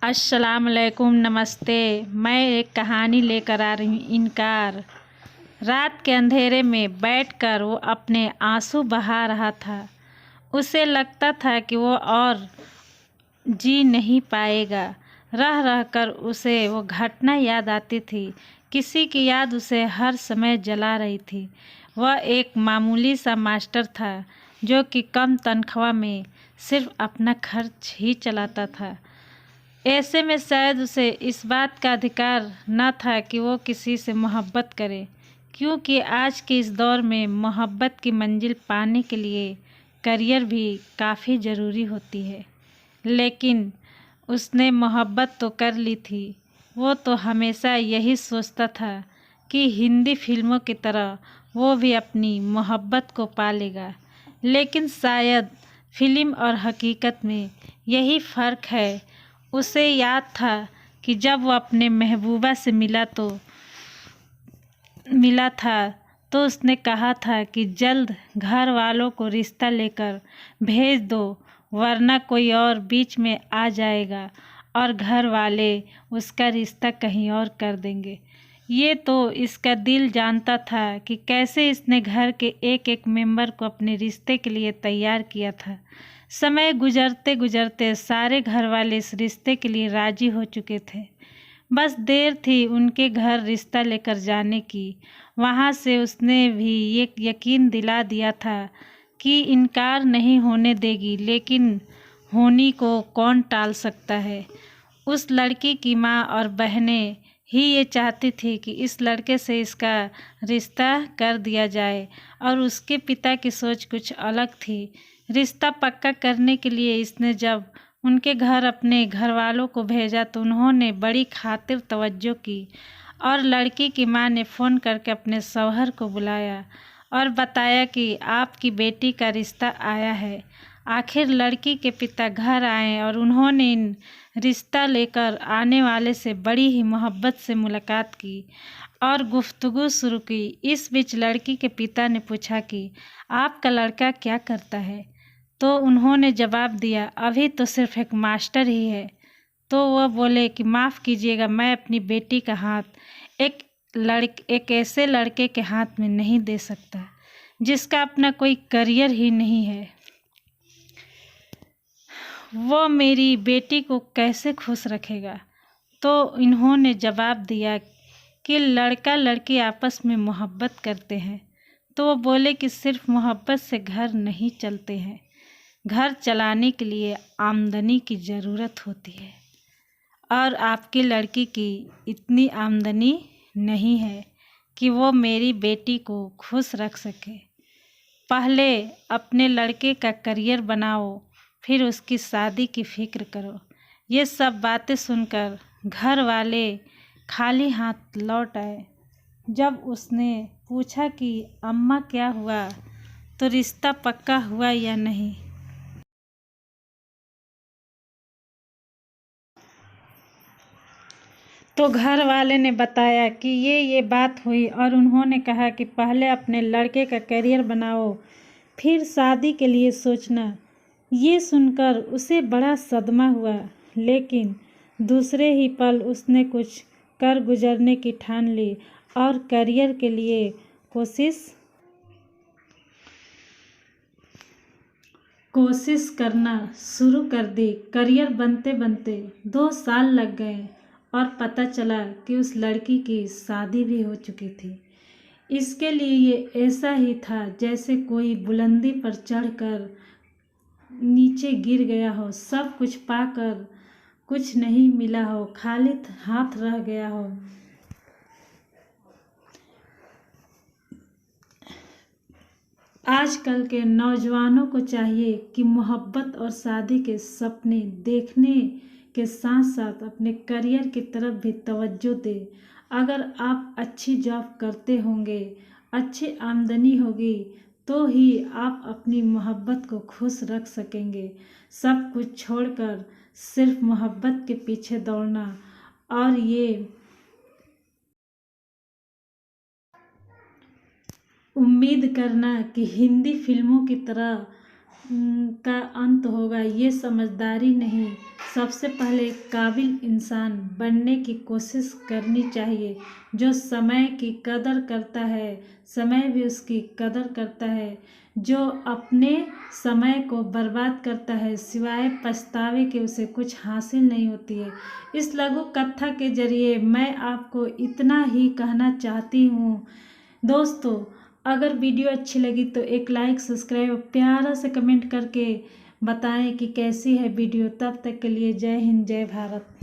अस्सलामुअलैकुम, नमस्ते। मैं एक कहानी लेकर आ रही हूँ, इनकार। रात के अंधेरे में बैठकर वो अपने आंसू बहा रहा था। उसे लगता था कि वो और जी नहीं पाएगा। रह रहकर उसे वो घटना याद आती थी। किसी की याद उसे हर समय जला रही थी। वह एक मामूली सा मास्टर था जो कि कम तनख्वाह में सिर्फ अपना खर्च ही चलाता था। ऐसे में शायद उसे इस बात का अधिकार न था कि वो किसी से मोहब्बत करे, क्योंकि आज के इस दौर में मोहब्बत की मंजिल पाने के लिए करियर भी काफ़ी ज़रूरी होती है। लेकिन उसने मोहब्बत तो कर ली थी। वो तो हमेशा यही सोचता था कि हिंदी फिल्मों की तरह वो भी अपनी मोहब्बत को पालेगा। लेकिन शायद फिल्म और हकीकत में यही फ़र्क है। उसे याद था कि जब वो अपने महबूबा से मिला था तो उसने कहा था कि जल्द घर वालों को रिश्ता लेकर भेज दो, वरना कोई और बीच में आ जाएगा और घर वाले उसका रिश्ता कहीं और कर देंगे। ये तो इसका दिल जानता था कि कैसे इसने घर के एक एक मेंबर को अपने रिश्ते के लिए तैयार किया था। समय गुजरते गुजरते सारे घर वाले इस रिश्ते के लिए राजी हो चुके थे। बस देर थी उनके घर रिश्ता लेकर जाने की। वहाँ से उसने भी ये यकीन दिला दिया था कि इनकार नहीं होने देगी, लेकिन होनी को कौन टाल सकता है। उस लड़की की माँ और बहनें ही ये चाहती थी कि इस लड़के से इसका रिश्ता कर दिया जाए, और उसके पिता की सोच कुछ अलग थी। रिश्ता पक्का करने के लिए इसने जब उनके घर अपने घर वालों को भेजा तो उन्होंने बड़ी खातिर तवज्जो की, और लड़की की माँ ने फ़ोन करके अपने शौहर को बुलाया और बताया कि आपकी बेटी का रिश्ता आया है। आखिर लड़की के पिता घर आए और उन्होंने इन रिश्ता लेकर आने वाले से बड़ी ही मोहब्बत से मुलाकात की और गुफ्तगू शुरू की। इस बीच लड़की के पिता ने पूछा कि आपका लड़का क्या करता है? तो उन्होंने जवाब दिया, अभी तो सिर्फ एक मास्टर ही है। तो वह बोले कि माफ़ कीजिएगा, मैं अपनी बेटी का हाथ एक ऐसे लड़के के हाथ में नहीं दे सकता जिसका अपना कोई करियर ही नहीं है। वो मेरी बेटी को कैसे खुश रखेगा? तो इन्होंने जवाब दिया कि लड़का लड़की आपस में मोहब्बत करते हैं। तो वो बोले कि सिर्फ मोहब्बत से घर नहीं चलते हैं, घर चलाने के लिए आमदनी की ज़रूरत होती है, और आपकी लड़की की इतनी आमदनी नहीं है कि वो मेरी बेटी को खुश रख सके। पहले अपने लड़के का करियर बनाओ, फिर उसकी शादी की फ़िक्र करो। ये सब बातें सुनकर घर वाले खाली हाथ लौट आए। जब उसने पूछा कि अम्मा क्या हुआ, तो रिश्ता पक्का हुआ या नहीं, तो घर वाले ने बताया कि ये बात हुई, और उन्होंने कहा कि पहले अपने लड़के का करियर बनाओ, फिर शादी के लिए सोचना। ये सुनकर उसे बड़ा सदमा हुआ, लेकिन दूसरे ही पल उसने कुछ कर गुजरने की ठान ली और करियर के लिए कोशिश करना शुरू कर दी। करियर बनते बनते 2 साल लग गए और पता चला कि उस लड़की की शादी भी हो चुकी थी। इसके लिए ये ऐसा ही था जैसे कोई बुलंदी पर चढ़कर नीचे गिर गया हो, सब कुछ पाकर कुछ नहीं मिला हो, खाली हाथ रह गया हो। आजकल के नौजवानों को चाहिए कि मोहब्बत और शादी के सपने देखने के साथ साथ अपने करियर की तरफ भी तवज्जो दें। अगर आप अच्छी जॉब करते होंगे, अच्छी आमदनी होगी, तो ही आप अपनी मोहब्बत को खुश रख सकेंगे। सब कुछ छोड़कर सिर्फ मोहब्बत के पीछे दौड़ना और ये उम्मीद करना कि हिंदी फिल्मों की तरह का अंत होगा, ये समझदारी नहीं। सबसे पहले एक काबिल इंसान बनने की कोशिश करनी चाहिए। जो समय की कदर करता है, समय भी उसकी कदर करता है। जो अपने समय को बर्बाद करता है, सिवाय पछतावे के उसे कुछ हासिल नहीं होती है। इस लघु कथा के जरिए मैं आपको इतना ही कहना चाहती हूँ दोस्तों। अगर वीडियो अच्छी लगी तो एक लाइक, सब्सक्राइब और प्यारा से कमेंट करके बताएं कि कैसी है वीडियो। तब तक के लिए जय हिंद, जय भारत।